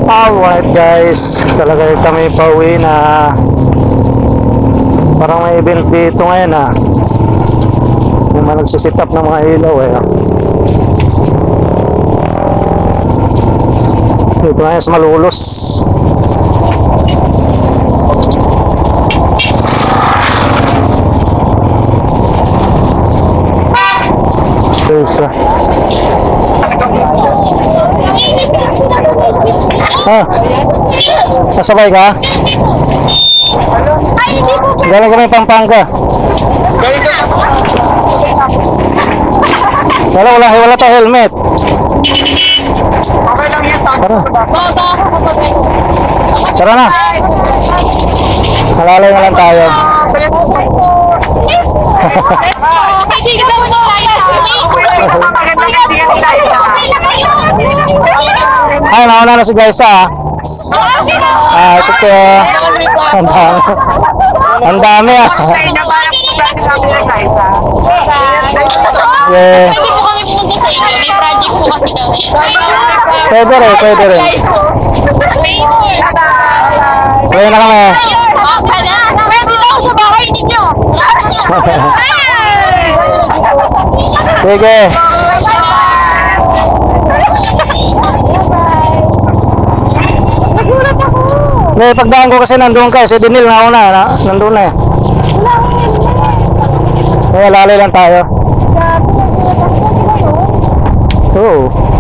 Alright guys, talaga kami pauwi na. Parang may event dito ngayon yung mga nagsisit up ng mga ilaw dito ngayon sa Malolos. Kasabay ka? Galing kami Pampanga. Wala to helmet. Okay lang yan. Tara na. Malalay na lang tayo. Ay, nauna na si Gaisa. Ito po. Ang dami Pwede po kami pumunta sa inyo. May project po kasi kami. Pwede rin. Pwede na kami. Pwede lang sa bahay ninyo. Sige. May pagdaan ko kasi nandun ka. Si Denil nandun na Kaya lalay lang tayo. Oo.